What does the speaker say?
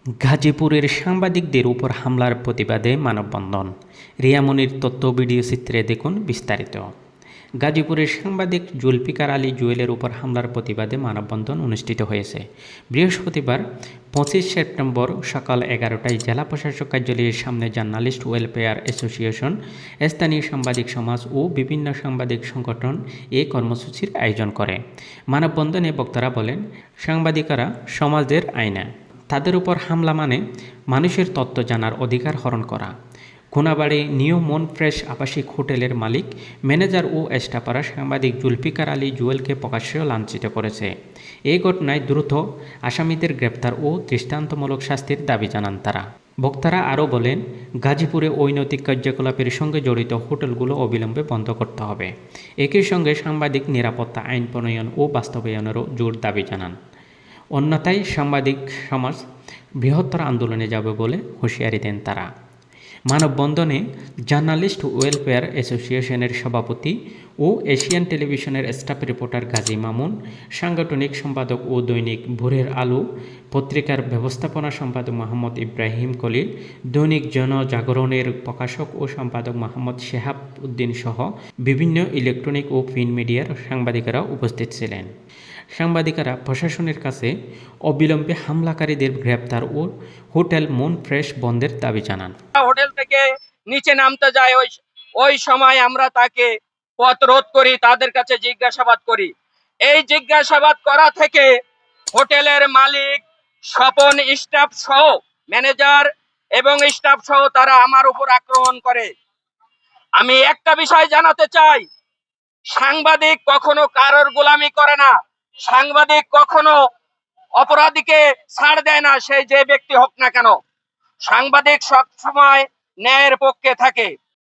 গাজীপুরের সাংবাদিকদের উপর হামলার প্রতিবাদে মানববন্ধন। রিয়া মনির তথ্য ভিডিও চিত্রে দেখুন বিস্তারিত। গাজীপুরের সাংবাদিক জুলফিকার আলী জুয়েলের উপর হামলার প্রতিবাদে মানববন্ধন অনুষ্ঠিত হয়েছে। বৃহস্পতিবার 25 সেপ্টেম্বর সকাল 11টায় জেলা প্রশাসক কার্যালয়ের সামনে জার্নালিস্ট ওয়েলফেয়ার অ্যাসোসিয়েশন, স্থানীয় সাংবাদিক সমাজ ও বিভিন্ন সাংবাদিক সংগঠন এ কর্মসূচির আয়োজন করে। মানববন্ধনে বক্তারা বলেন, সাংবাদিকরা সমাজের আয়না। তাদের উপর হামলা মানে মানুষের তথ্য জানার অধিকার হরণ করা। কোনাবাড়ী নিউ মন ফ্রেশ আবাসিক হোটেলের মালিক, ম্যানেজার ও স্টাফাররা সাংবাদিক জুলফিকার আলী জুয়েলকে প্রকাশ্যে লাঞ্ছিত করেছে। এই ঘটনায় দ্রুত আসামিদের গ্রেপ্তার ও দৃষ্টান্তমূলক শাস্তির দাবি জানান তারা। বক্তারা আরও বলেন, গাজীপুরে অনৈতিক কার্যকলাপের সঙ্গে জড়িত হোটেলগুলো অবিলম্বে বন্ধ করতে হবে। একই সঙ্গে সাংবাদিক নিরাপত্তা আইন প্রণয়ন ও বাস্তবায়নেরও জোর দাবি জানান। অন্যথায় সাংবাদিক সমাজ বৃহত্তর আন্দোলনে যাবে বলে হুঁশিয়ারি দেন তারা। মানববন্ধনে জার্নালিস্ট ওয়েলফেয়ার অ্যাসোসিয়েশনের সভাপতি ও এশিয়ান টেলিভিশনের স্টাফ রিপোর্টার গাজী মামুন, সাংগঠনিক সম্পাদক ও দৈনিক ভোরের আলো পত্রিকার ব্যবস্থাপনা সম্পাদক মোহাম্মদ ইব্রাহিম খলিল, দৈনিক জনজাগরণের প্রকাশক ও সম্পাদক মোহাম্মদ শেহাব উদ্দিন সহ বিভিন্ন ইলেকট্রনিক ও প্রিন্ট মিডিয়ার সাংবাদিকেরা উপস্থিত ছিলেন। সাংবাদিকেরা প্রশাসনের কাছে অবিলম্বে হামলাকারীদের গ্রেপ্তার ও হোটেল মন ফ্রেশ বন্ধের দাবি জানান। হোটেল থেকে নিচে নামতে যায়, ওই সময় আমরা তাকে পথ রোধ করি, তাদের কাছে জিজ্ঞাসাবাদ করি। এই জিজ্ঞাসাবাদ করা থেকে হোটেলের মালিক, স্বপন, স্টাফ সহ, ম্যানেজার এবং স্টাফ সহ তারা আমার উপর আক্রমণ করে। আমি একটা বিষয় জানাতে চাই, সাংবাদিক কখনো কারোর গোলামি করে না। সাংবাদিক কখনো অপরাধীকে ছাড় দেয় না, সে যে ব্যক্তি হোক না কেন। সাংবাদিক সব সময় ন্যায়ের পক্ষে থাকে।